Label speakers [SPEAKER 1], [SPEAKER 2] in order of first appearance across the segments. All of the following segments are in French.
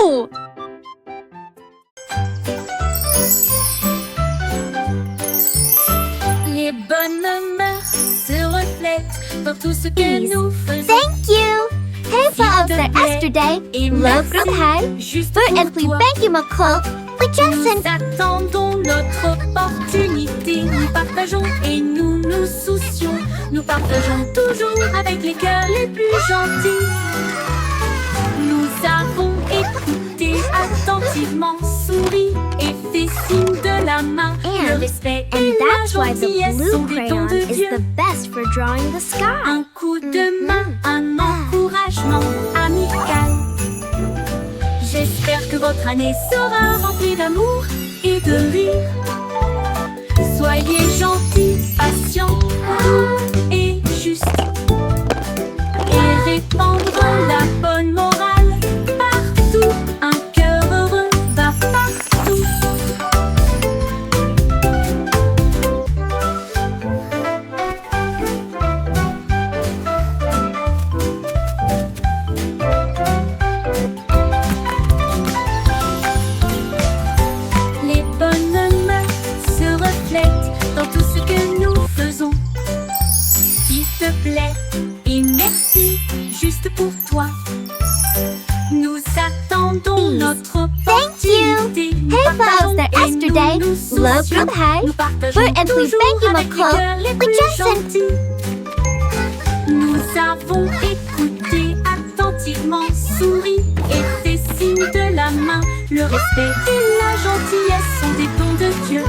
[SPEAKER 1] Wouhou!
[SPEAKER 2] Les bonnes mœurs se reflètent dans tout ce que nous faisons.
[SPEAKER 1] Thank you! Hej för yesterday, love from high,
[SPEAKER 2] Juste
[SPEAKER 1] för
[SPEAKER 2] pour
[SPEAKER 1] äntligen
[SPEAKER 2] toi,
[SPEAKER 1] thank you McCall. We
[SPEAKER 2] nous
[SPEAKER 1] just
[SPEAKER 2] attendons notre opportunité. Nous partageons et nous nous soucions. Nous partageons toujours avec les cœurs les plus gentils. Nous avons écouté attentivement, souri et fait signe de la main. Le respect et la
[SPEAKER 1] that's why the
[SPEAKER 2] gentillesse sont
[SPEAKER 1] blue
[SPEAKER 2] des dons
[SPEAKER 1] crayon
[SPEAKER 2] de
[SPEAKER 1] is
[SPEAKER 2] Dieu.
[SPEAKER 1] the best for drawing the sky.
[SPEAKER 2] Un coup de main, un encouragement amical. J'espère que votre année sera remplie d'amour et de rire. Soyez gentils, patients, doux et justes. Et répandre la bonne morale partout. Un cœur heureux va partout. Les bonnes mœurs se reflètent dans tout ce que nous faisons. S'il te plaît et merci, juste pour toi. Nous attendons notre opportunité. Nous
[SPEAKER 1] Hey
[SPEAKER 2] partageons
[SPEAKER 1] folks, that
[SPEAKER 2] et
[SPEAKER 1] yesterday,
[SPEAKER 2] nous nous
[SPEAKER 1] love
[SPEAKER 2] soucions.
[SPEAKER 1] from high,
[SPEAKER 2] Nous partageons
[SPEAKER 1] for Anthony,
[SPEAKER 2] toujours
[SPEAKER 1] thank you,
[SPEAKER 2] avec les
[SPEAKER 1] McCall.
[SPEAKER 2] cœurs les
[SPEAKER 1] We
[SPEAKER 2] plus
[SPEAKER 1] just
[SPEAKER 2] gentils. Nous avons écouté attentivement, souri et fait signe de la main. Le respect et la gentillesse sont des dons de Dieu.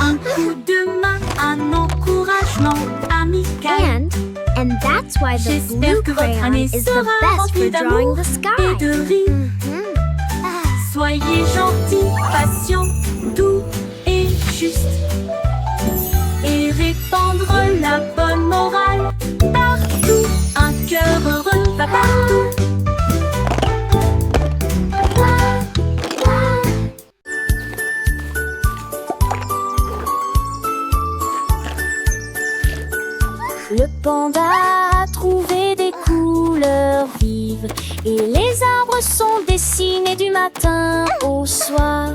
[SPEAKER 2] Un coup de main, un encouragement amical.
[SPEAKER 1] And that's why the
[SPEAKER 2] J'espère
[SPEAKER 1] blue
[SPEAKER 2] que votre
[SPEAKER 1] crayon
[SPEAKER 2] année
[SPEAKER 1] is the
[SPEAKER 2] sera
[SPEAKER 1] best
[SPEAKER 2] remplie
[SPEAKER 1] for drawing
[SPEAKER 2] d'amour
[SPEAKER 1] the
[SPEAKER 2] et
[SPEAKER 1] sky.
[SPEAKER 2] de rire. Soyez gentils, patients, doux et justes. Et répandre la bonne morale partout. Un cœur heureux va partout. Le panda a trouvé des couleurs vives et les arbres sont dessinés du matin au soir.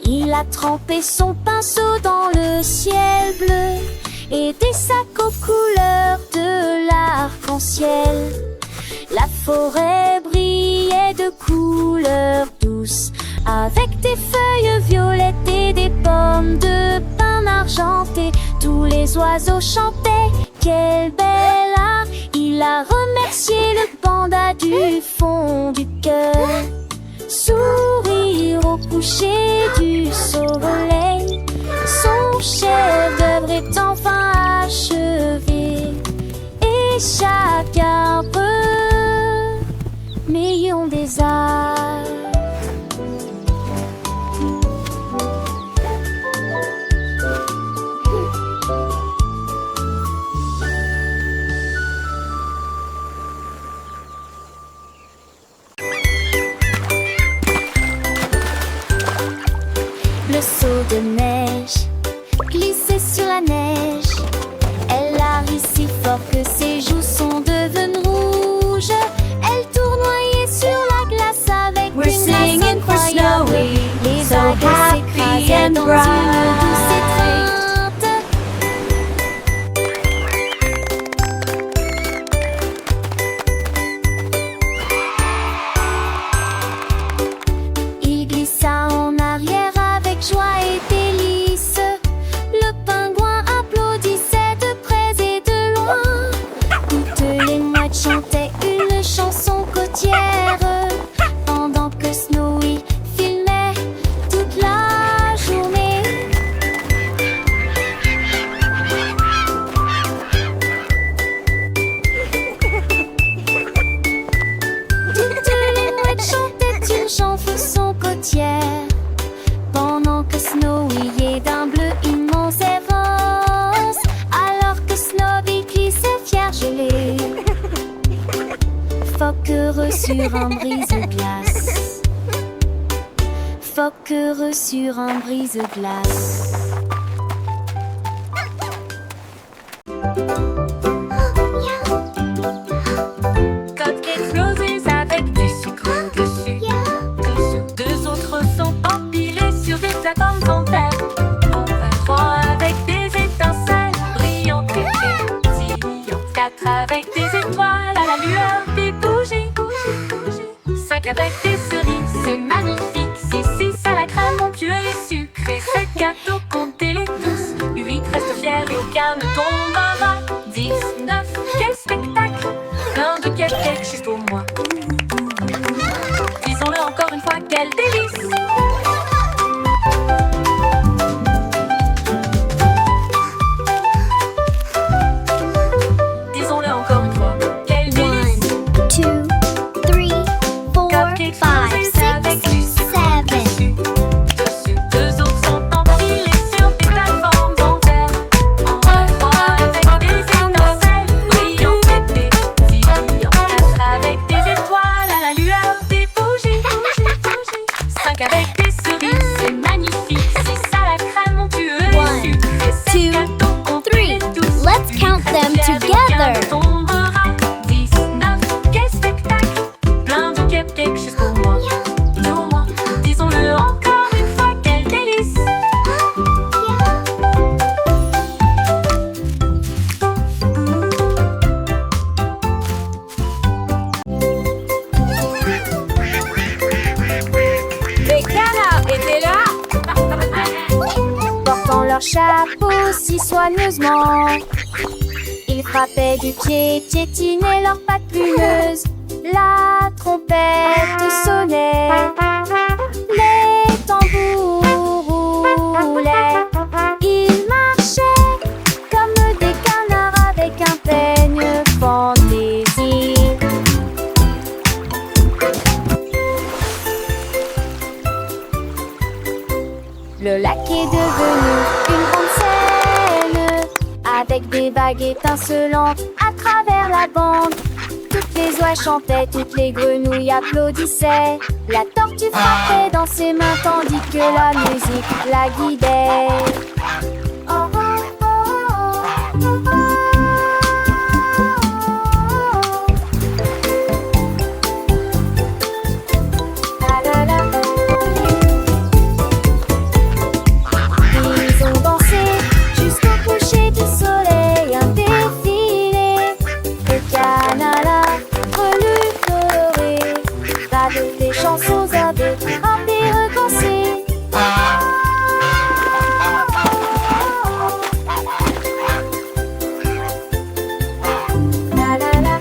[SPEAKER 2] Il a trempé son pinceau dans le ciel bleu et des sacs aux couleurs de l'arc-en-ciel. La forêt brillait de couleurs douces avec des feuilles violettes et des pommes de pin argentées. Tous les oiseaux chantaient. Quel bel art! Il a remercié le panda du fond du cœur. Sourire au coucher du soleil. Son chef-d'œuvre est enfin achevé. Et chaque arbre, million des arts. Le seau de neige glissait sur la neige. Elle a ri si fort que ses joues sont devenues rouges. Elle tournoyait sur la glace avec
[SPEAKER 3] We're
[SPEAKER 2] une grâce
[SPEAKER 3] singing for
[SPEAKER 2] incroyable.
[SPEAKER 3] Snowy,
[SPEAKER 2] Les
[SPEAKER 3] so
[SPEAKER 2] vagues
[SPEAKER 3] happy
[SPEAKER 2] s'écrasaient
[SPEAKER 3] and
[SPEAKER 2] dans
[SPEAKER 3] bright.
[SPEAKER 2] une douce étreinte. Il glissa en arrière avec joie et délice. Le pingouin applaudissait de près et de loin. Toutes les mouettes chantaient une chanson côtière pendant que Snowy filmait toute la journée. Toutes les mouettes chantaient une chanson côtière pendant que Snowy est d'un bleu immense et rose. Alors que Snowy glissait fier gelé, phoque heureux sur un brise-glace. Phoque heureux sur un brise-glace. Cupcakes roses avec du sucre, avec des étoiles à la lueur des bougies. 5 avec des cerises, c'est magnifique. 6 à la crème onctueux et sucrée. 7 gâteaux, comptez-les tous. 8 reste fiers et aucun ne tombera. 10, 9, quel spectacle! Plein de cupcakes juste pour moi. Disons-le encore une fois, quel délice! Disons-le encore une fois, quel délice!
[SPEAKER 1] 1, 2, 3, 4, 5, 6, 7.
[SPEAKER 2] Dessus, 2 autres sont empilés sur des plateformes en verre. En roi avec des étincelles brillantes et pétillantes. Avec des étoiles à la lueur des bougies. 5 avec des cerises, c'est magnifique. 6 à la crème onctueux et sucrée. 7 gâteaux, comptez-les tous.
[SPEAKER 1] Let's count them together.
[SPEAKER 2] 10, 9, quel spectacle! Plein de cupcakes juste pour moi. Disons-le encore une fois, quel délice! Les canards étaient là, portant leur chapeau si soigneusement. Ils frappaient du pied, piétinaient leurs pattes plumeuses. La trompette sonnait, les tambours roulaient. Ils marchaient comme des canards avec un peigne fantaisie. Le lac est devenu une grande scène, avec des vagues étincelantes à travers la bande. Toutes les oies chantaient, toutes les grenouilles applaudissaient. La tortue frappait dans ses mains tandis que la musique la guidait. Oh, oh, oh, oh, oh, oh. La, la, la. Ils ont dansé jusqu'au coucher du soleil, un défilé de canards relus colorés, avec des chansons à des recommencer. La la la.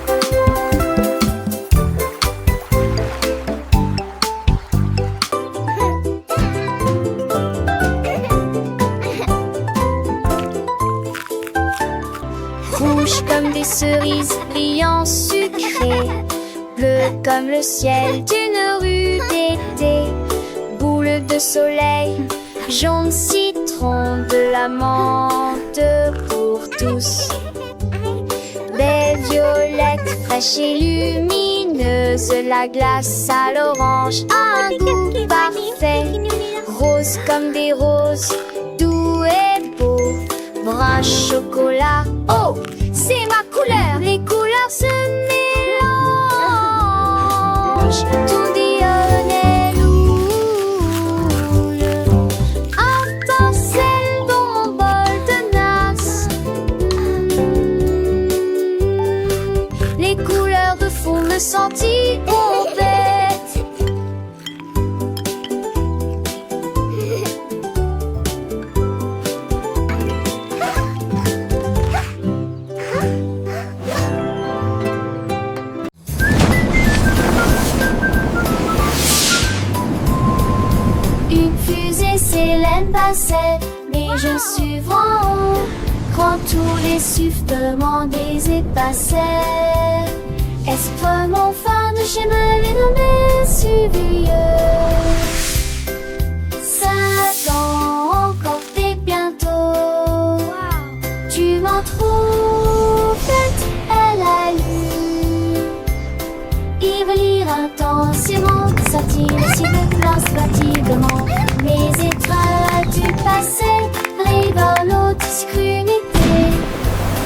[SPEAKER 2] Rouge comme des cerises, brillant sucré, bleu comme le ciel d'une rue d'été, boule de soleil, jaune citron, de la menthe pour tous. Des violettes fraîches et lumineuses, la glace à l'orange a un goût parfait, rose comme des roses, doux et beau, brun chocolat. Oh, c'est ma couleur, les couleurs se mélangent, tout dionne loule. Étincelle dans mon bol de nasse. Les couleurs de fond me sentiront bête. Une fusée Célène passait, mais je suis en haut. Quand tous les sifflements des épassaient, est-ce vraiment fin de chemin les nommés suivieux? 5 ans encore et bientôt. Tu m'en trouves bête, elle a lu. Il veut lire intensément, sortir si de classe fatiguement. Mes étoiles du passé révèlent l'obscurité.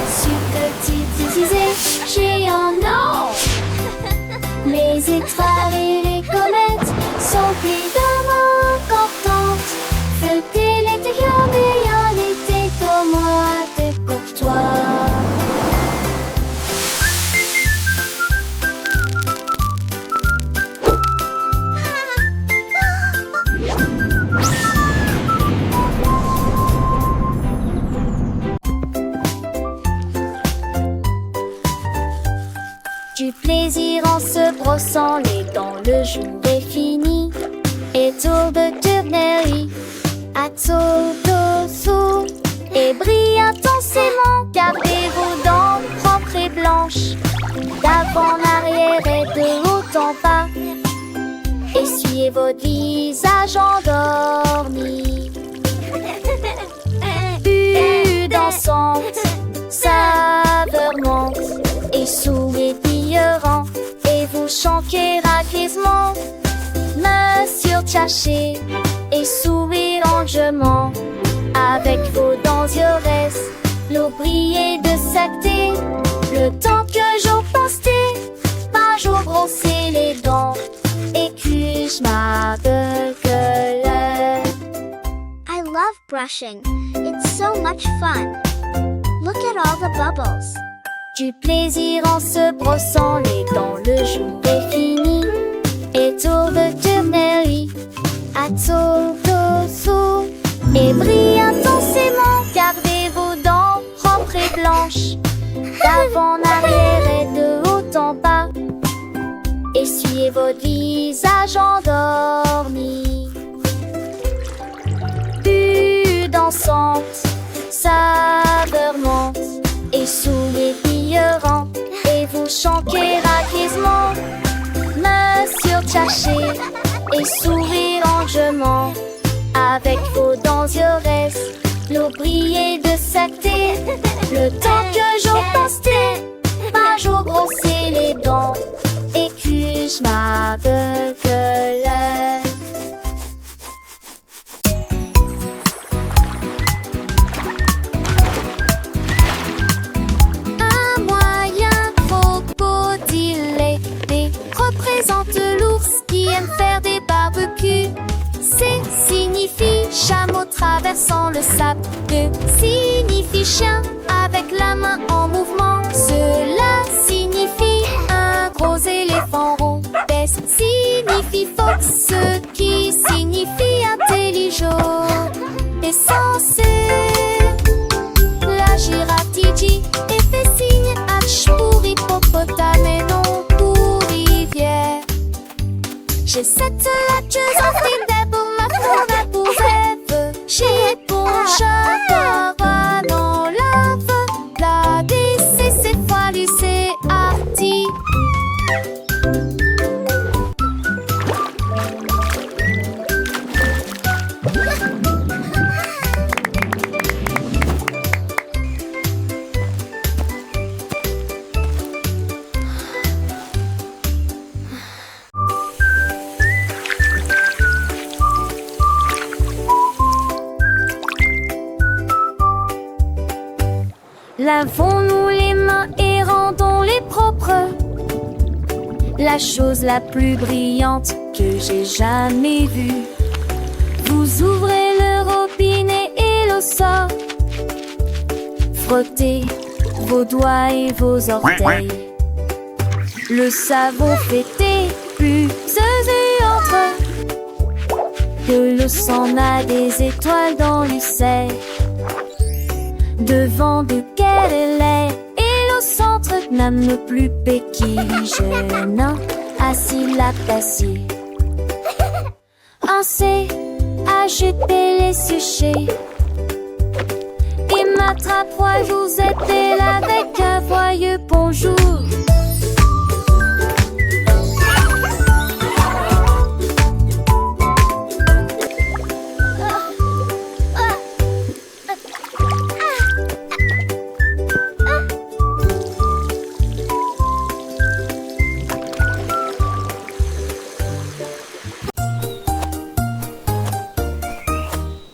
[SPEAKER 2] Subtilité, géant, non. Les étoiles et les comètes sont évidemment importantes. Feuilleter l'intérieur, mais en été comme moi, de courtois. Du plaisir en se brossant les dents, le jour est fini. Et tour de tournerie, à tour dessous. Et brille intensément, gardez vos dents propres et blanches. D'avant en arrière et de haut en bas. Essuyez votre visage endormi. Dansante, saveur monte et souriant, et vous chantez raquisement. Main sur Tchaché et sourire longuement. Avec vos dents yores, l'eau brillait de sacté. Le temps que jour passé, par jour brosser les dents. Et que je m'appelle.
[SPEAKER 1] I love brushing. It's so much fun. Look at all the bubbles.
[SPEAKER 2] Du plaisir en se brossant les dents, le jour est fini. Et tour de tournerie, à tour dessous. Et brille intensément, gardez vos dents propres et blanches. D'avant en arrière et de haut en bas. Essuyez votre visage endormi. Dansante, saveur monte et souriant, et vous chantez raquisement. Main sur Tchaché et sourire longuement. Avec vos dents yores, l'eau brillait de sacté. Le temps que jour passé, par jour brosser les dents. Et que je m'appelle. Représente l'ours qui aime faire des barbecues. C signifie chameau traversant le sable. E signifie chien avec la main en mouvement. Cela signifie un gros éléphant rond. S signifie fox, ce qui signifie intelligent. Et censé la girafe Tiji et fait signe H pour hippopotame et non pour rivière. J'ai cette latcheuse en film des pour ma forêt pour rêve. J'ai bon chat dans lave. La DC c'est foilu c'est arty. Lavons-nous les mains et rendons-les propres. La chose la plus brillante que j'ai jamais vue. Vous ouvrez le robinet et l'eau sort. Frottez vos doigts et vos orteils. Le savon fait des bulles et entre. De l'eau s'en a des étoiles dans l'ucelle. Devant duquel elle est, et au centre n'aime plus béquille jeune, assis la tassée. Un C, ajoutez les sujets. Et m'attrape, vous êtes là avec un joyeux bonjour.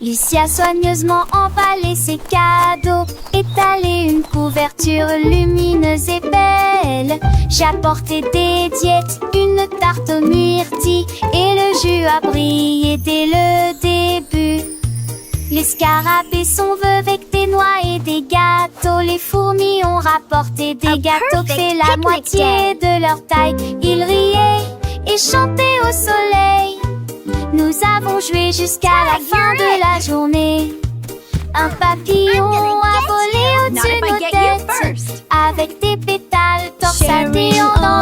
[SPEAKER 2] Lucie a soigneusement emballé ses cadeaux, étalé une couverture lumineuse et belle. J'ai apporté des diètes, une tarte aux myrtilles, et le jus a brillé dès le début. Les scarabées sont veuves avec des noix et des gâteaux. Les fourmis ont rapporté des gâteaux fait la moitié de leur taille. Ils riaient et chantaient au soleil. Nous avons joué jusqu'à la fin de la journée. Un papillon a volé au-dessus de nos têtes, avec des pétales torsadés dans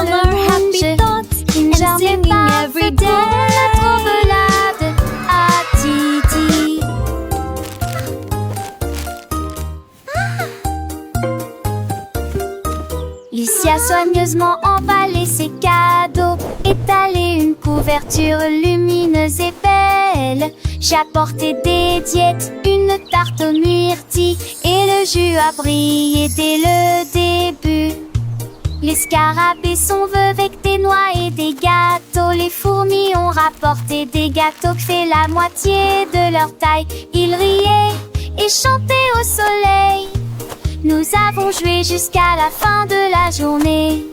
[SPEAKER 2] emballer ses cadeaux, étaler une couverture lumineuse et belle. J'ai apporté des diètes, une tarte aux myrtilles, et le jus a brillé dès le début. Les scarabées sont vœux avec des noix et des gâteaux. Les fourmis ont rapporté des gâteaux qui fait la moitié de leur taille. Ils riaient et chantaient au soleil. Nous avons joué jusqu'à la fin de la journée.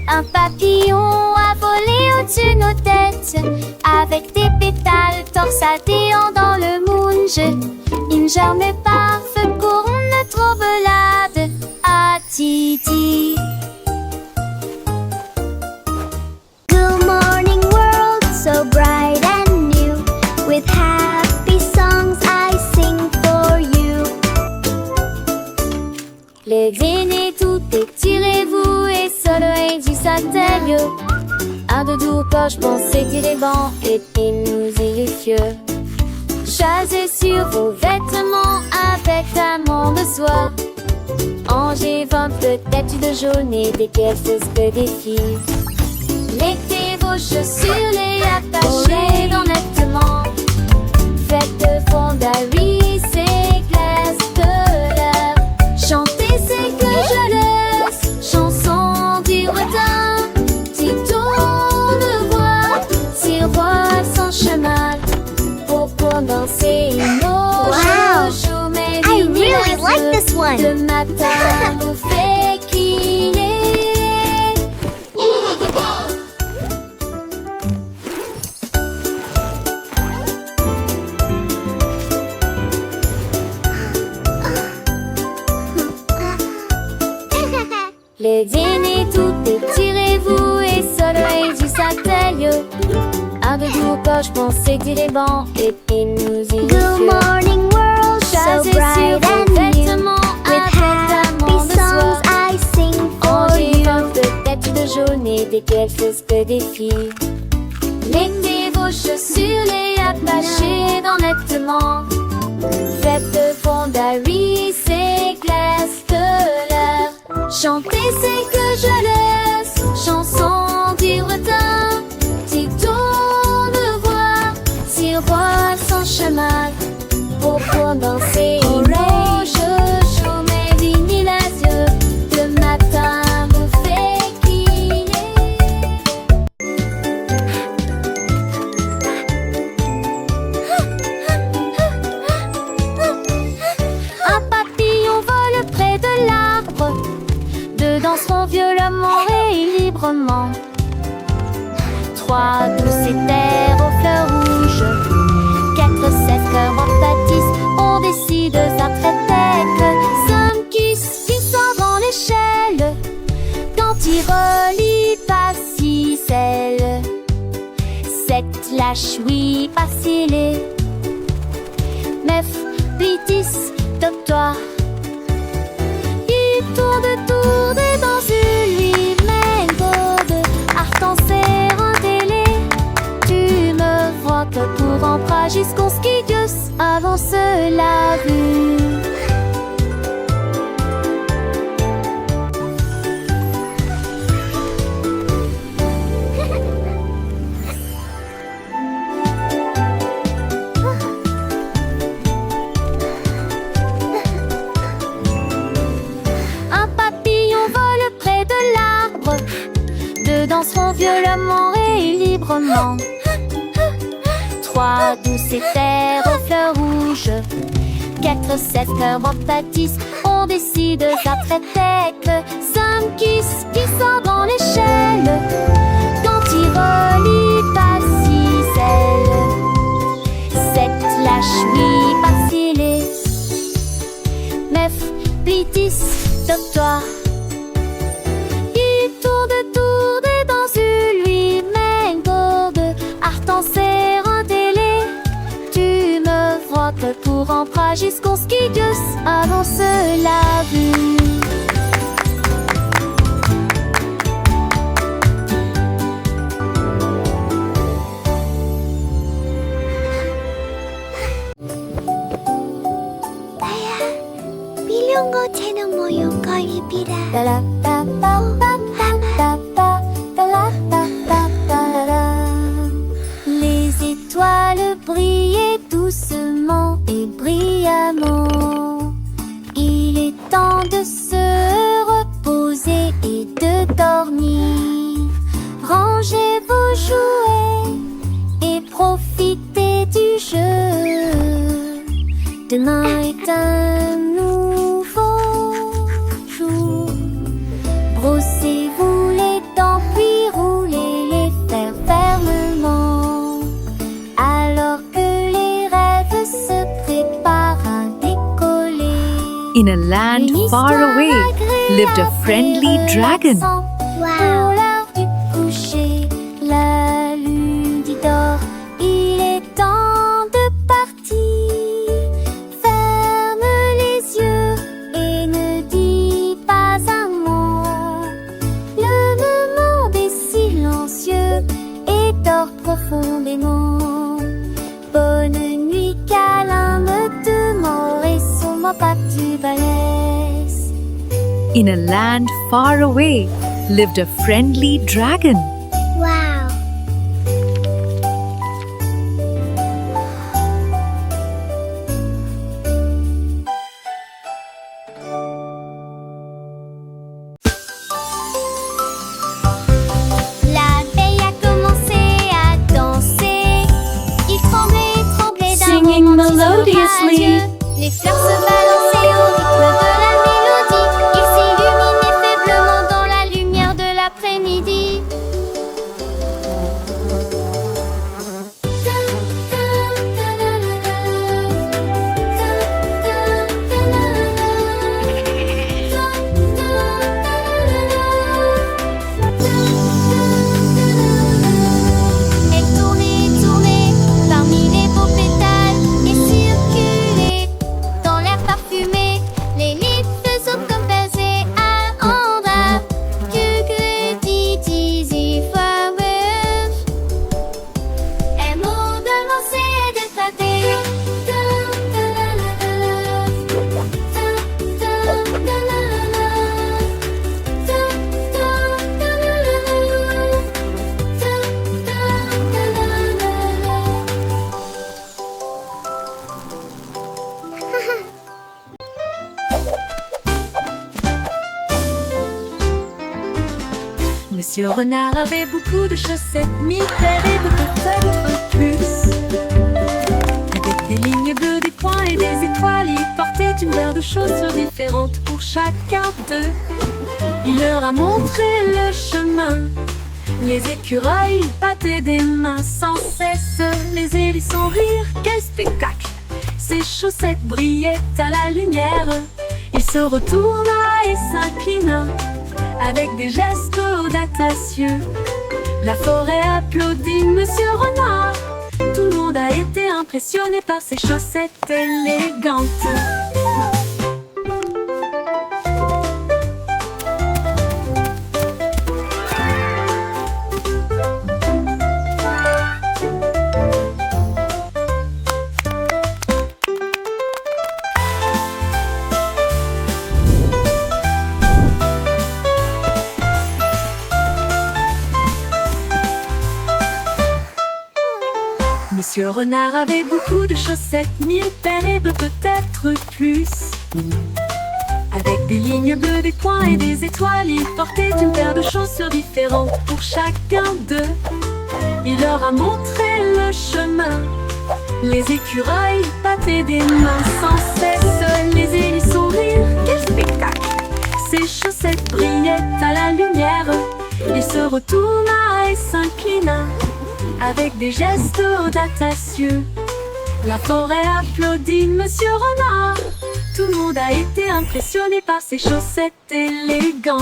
[SPEAKER 2] Un papillon a volé au-dessus de nos têtes, avec des pétales torsadéants dans le moon. Une journée parfaite pour notre belade à Titi.
[SPEAKER 1] Good morning world, so bright and new. With happy songs I sing for you.
[SPEAKER 2] Les aînés, tout étirez-vous et soleil du satellite. Un doudou poche pour s'étirer banc et nous fieux. Chasez sur vos vêtements avec un de soie. Angers 20 peut-être de jaune et des pièces que des filles. Mettez vos chaussures, les attachez dans nettement. Faites de fondaries, c'est glace de l'air. Chantez, c'est que je laisse, chanson du retard. Si tourne voix, si roi sans chemin. Pour danser nos
[SPEAKER 1] Wow.
[SPEAKER 2] chouchous, mais
[SPEAKER 1] I really like this one.
[SPEAKER 2] le matin nous fait qu'il est. Les dîners, tout étirez-vous et soleil du satellite. Un doudou poche pour s'étirer banc et nous
[SPEAKER 1] Good morning world, so
[SPEAKER 2] Chasez
[SPEAKER 1] bright
[SPEAKER 2] sur vos
[SPEAKER 1] and new.
[SPEAKER 2] vêtements
[SPEAKER 1] With
[SPEAKER 2] avec un
[SPEAKER 1] happy
[SPEAKER 2] monde de soie.
[SPEAKER 1] songs I sing for
[SPEAKER 2] Angers
[SPEAKER 1] you.
[SPEAKER 2] 20 peut-être de jaune et des pièces que des filles. Mettez vos chaussures, les attachez dans nettement. Faites de fondaries, c'est glace de l'air. Chantez, c'est que je laisse, chanson du retard. Si tourne voix, si roi sans chemin. Pour danser, nos chouchous, mais dignes les yeux. Le matin nous fait qu'il Un papillon vole près de l'arbre. Deux danseront violemment et librement. Trois douces éthers aux fleurs rouges. Quatre cèdres en bâtisse. On décide à tête. Cinq qui sort dans l'échelle. Quand il relie pas si celle. Sept lâche oui pas scellé. Neuf, huit, 10, top-toi. Il tourne dans une lui-même de art en serre un délai. Tu me vois que pour rentrer jusqu'au ski Dios avance la vue. Un papillon vole près de l'arbre. Deux danseront violemment et librement. Trois douces éthers aux fleurs rouges. Quatre cèdres en bâtisse. On décide à tête. Cinq qui sort dans l'échelle. Quand il relie pas si celle. Sept lâche oui pas scellé. Neuf, huit, 10, top-toi. Il tourne dans une lui-même gourde. Art en serre un délai. Tu me vois que pour rentrer jusqu'au ski Dios avance la vue.
[SPEAKER 1] 나야, 밀려온 거 채는 모여 거의 비라.
[SPEAKER 2] 따라따빠빠빠빠빠 Demain est un nouveau jour. Brossez-vous les dents, puis roulez les fers fermement. Alors que les rêves se préparent à décoller.
[SPEAKER 3] In a land far away lived a friendly dragon.
[SPEAKER 2] Pour l'heure du coucher, la lune dit dort, il est temps de partir. Ferme les yeux et ne dis pas un mot. Le monde est silencieux et dort profondément. Bonne nuit, câlin, me demeure et sur moi pas du balèze.
[SPEAKER 3] In a land far away lived a friendly dragon.
[SPEAKER 1] Wow.
[SPEAKER 2] La veille a commencé à danser. Il tremblait, tremblait d'un
[SPEAKER 3] Singing
[SPEAKER 2] romantisme
[SPEAKER 3] melodiously.
[SPEAKER 2] radieux. Les fleurs se balançaient au rythme de la mélodie. Il s'illuminait faiblement dans la lumière de l'après-midi. Elle tournait, tournait parmi les beaux pétales et circulait dans l'air parfumé. Les little comme baisers à Andra. Que dit flowers. Un mot de lancer et d'éclater.
[SPEAKER 4] Monsieur Renard avait beaucoup de chaussettes, 1000 paires et peut-être plus. Avec des lignes bleues, des points et des étoiles, il portait une paire de chaussures différentes pour chacun d'eux. Il leur a montré le chemin. Les écureuils battaient des mains sans cesse. Les hérissons rirent, quel spectacle! Ses chaussettes brillaient à la lumière. Il se retourna et s'inclina avec des gestes audacieux. La forêt applaudit Monsieur Renard. Tout le monde a été impressionné par ses chaussettes élégantes. Monsieur Renard avait beaucoup de chaussettes, 1000 paires et peut-être plus. Avec des lignes bleues, des points et des étoiles, il portait une paire de chaussures différentes pour chacun d'eux. Il leur a montré le chemin. Les écureuils battaient des mains sans cesse. Les hérissons rirent, quel spectacle! Ses chaussettes brillaient à la lumière. Il se retourna et s'inclina avec des gestes audacieux. La forêt applaudit Monsieur Renard. Tout le monde a été impressionné par ses chaussettes élégantes.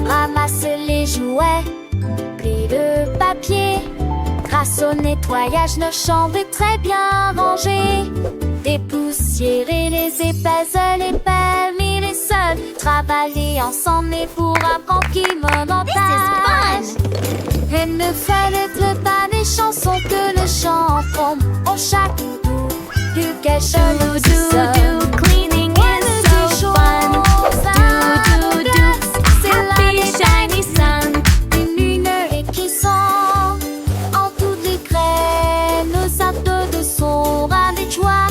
[SPEAKER 2] Ramasse les jouets, plie le papier. Grâce au nettoyage, nos chambres est très bien rangées. Dépoussiérer les épaisseurs, les permis, les seuls. Travailler ensemble et pour apprendre qui monumental. Et ne fallait pas des chansons que le chant font. On chaque doudou, du quelque chose de cleaning and so fun. C'est là les shiny sun. Une lumière qui sont en toutes les graines. Nos actes de son avec joie.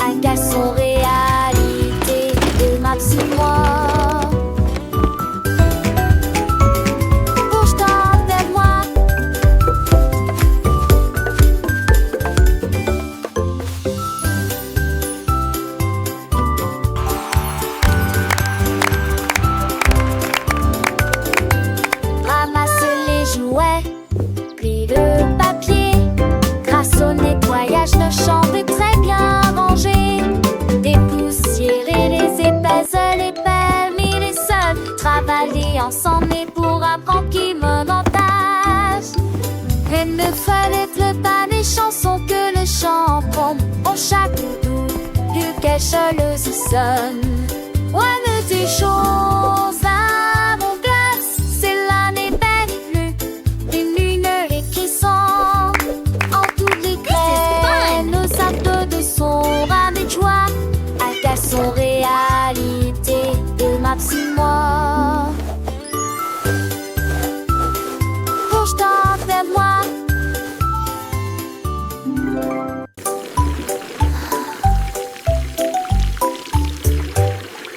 [SPEAKER 2] Un garçon réalité de ma petite moi. fallait le pas des chansons que le chant prend en chaque doux, plus quelle chaleuse sonne. One des choses à mon glace, c'est l'année belle bleue, une lune et qui sont en toutes les clés. Nos actes de son âme et joie, à quelle son réalité et Maxime-moi. Projetant vers moi.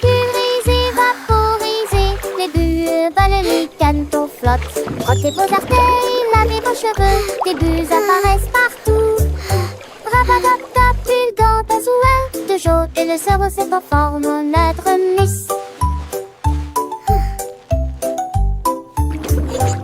[SPEAKER 1] Pulvériser, vaporiser, les bulles volent, les canetons flottent. Frottez vos artères, lavez vos cheveux, des bulles apparaissent partout. Rabatata, bulle dans ta zouin, de jaune et le cerveau se conforme au notre miss.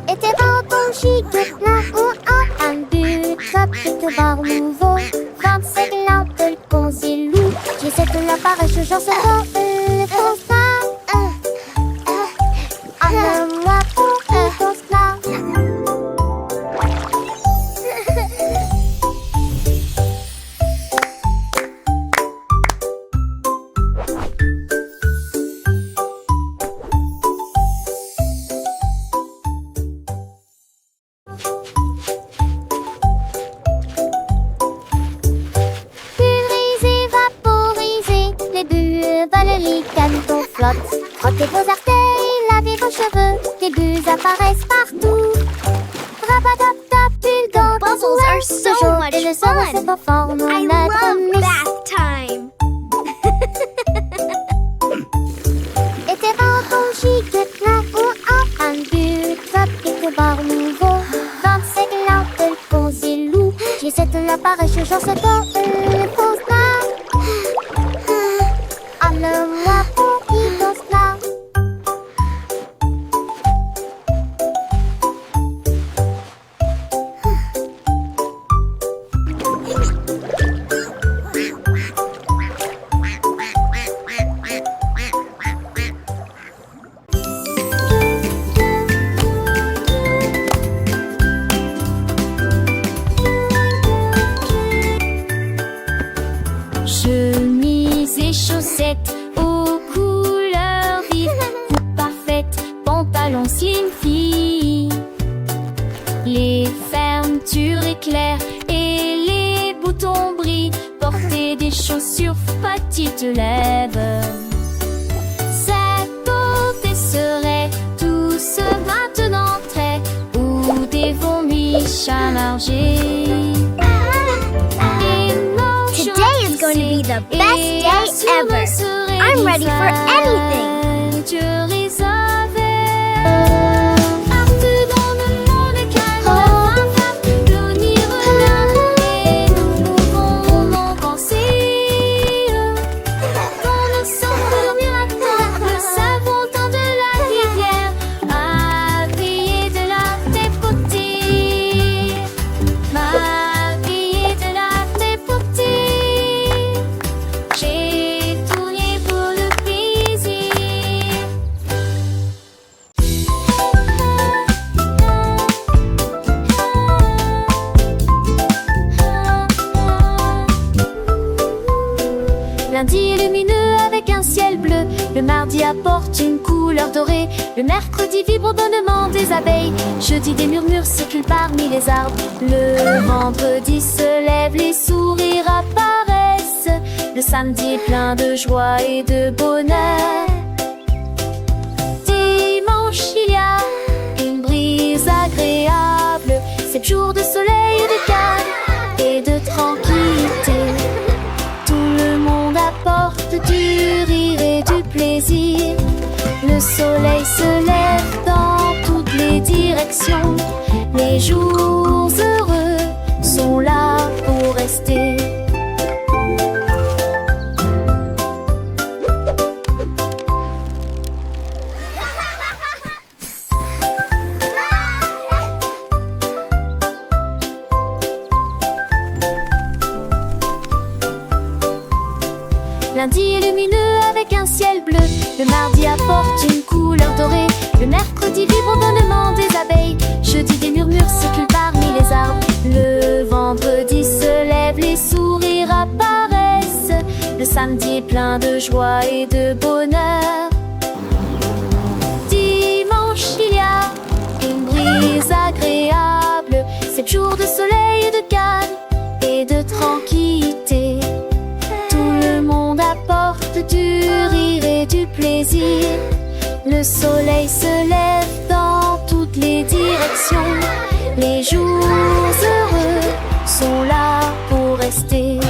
[SPEAKER 1] Et tes vents gigotent plein ou en un but, tropique bar nouveau. 25 lampes de concilou, j'essaie de l'apparaître, j'en sais pas, le constat. Moi pour le constat. Pulvériser, vaporiser, les bulles volent, les canetons flottent. Frottez vos artères, lavez vos cheveux, des bulles apparaissent partout. Rabatata, bulle dans ta
[SPEAKER 5] Bubbles are so
[SPEAKER 1] zouin,
[SPEAKER 5] much
[SPEAKER 1] et le cerveau se
[SPEAKER 5] fun.
[SPEAKER 1] conforme au
[SPEAKER 5] I
[SPEAKER 1] notre
[SPEAKER 5] love
[SPEAKER 1] miss.
[SPEAKER 5] bath time.
[SPEAKER 1] Et tes vents gigotent plein ou en un but, tropique bar nouveau. 25 lampes de concilou, j'essaie de l'apparaître, j'en sais pas, le constat. Moi pour y constat.
[SPEAKER 2] Chemise et chaussettes aux couleurs vives, coupe parfaite, pantalon slim fit. Les fermetures éclairent et les boutons brillent. Porter des chaussures petites lèvres. Cette beauté serait tout ce maintenant trait ou des vomis chargés.
[SPEAKER 5] Today is going to be the best day ever. I'm ready for anything.
[SPEAKER 2] Partout dans le monde, calme, l'avenir regarde et nous pouvons en penser. Quand nous sommes dormir à terre, le savon temps de la rivière a brillé de la dépoter. M'a brillé de la dépoter. J'ai tourné pour le plaisir. Lundi est lumineux avec un ciel bleu. Le mardi apporte une couleur dorée. Le mercredi vibre au bonnement des abeilles. Jeudi des murmures circulent parmi les arbres. Le vendredi se lève, les sourires apparaissent. Le samedi est plein de joie et de bonheur. Dimanche il y a une brise agréable. 7 jours de soleil et de calme et de tranquillité. Tout le monde apporte du rire et du plaisir. Le soleil se lève dans toutes les directions. Les jours heureux sont là pour rester. Lundi est lumineux avec un ciel bleu. Le mardi apporte une couleur dorée. Le mercredi vibre au bonnement des abeilles. Jeudi des murmures circulent parmi les arbres. Le vendredi se lève, les sourires apparaissent. Le samedi est plein de joie et de bonheur. Dimanche, il y a une brise agréable. 7 jours de soleil et de calme et de tranquillité. Tout le monde apporte du rire et du plaisir. Le soleil se lève dans toutes les directions. Les jours heureux sont là pour rester.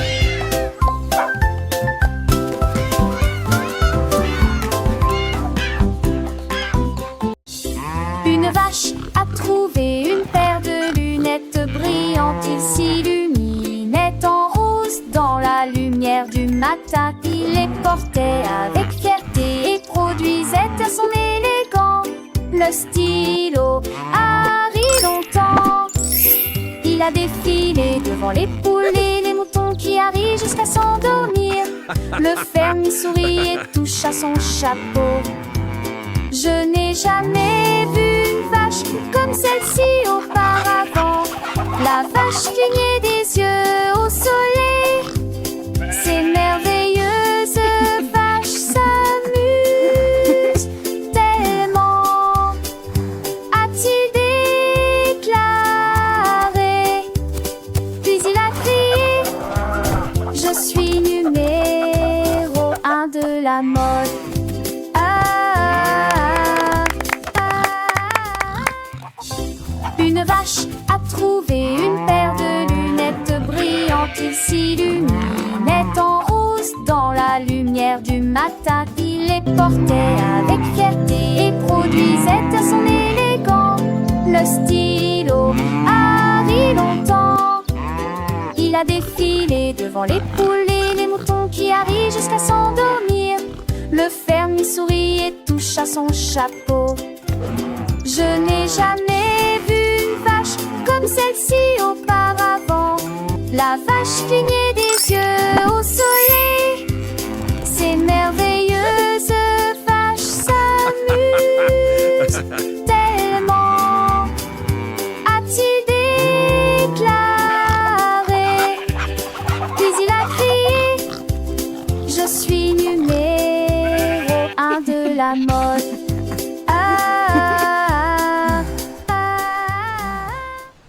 [SPEAKER 2] Une vache a trouvé une paire de lunettes brillantes. Il s'illuminait en rose dans la lumière du matin. Il les portait avec fierté et produisait à son élégant le stylo Harry longtemps. Il a défilé devant les poules et les moutons qui arrivent jusqu'à s'endormir. Le fermier sourit et touche à son chapeau. Je n'ai jamais vu une vache comme celle-ci auparavant. La vache clignait des yeux au soleil. Ces merveilleuses vaches s'amusent tellement, a-t-il déclaré. Puis il a crié: je suis numéro 1 de la mode. Une vache a trouvé une paire de lunettes brillantes. Il s'illuminait en rose dans la lumière du matin. Il les portait avec fierté et produisait à son élégant le stylo Harry longtemps. Il a défilé devant les poules et les moutons qui arrivent jusqu'à s'endormir. Le fermier sourit et touche à son chapeau. Je n'ai jamais vu une vache comme celle-ci auparavant. La vache clignait des yeux au soleil. Ces merveilleuses vaches s'amusent tellement, a-t-il déclaré. Puis il a crié: je suis numéro 1 de la mode.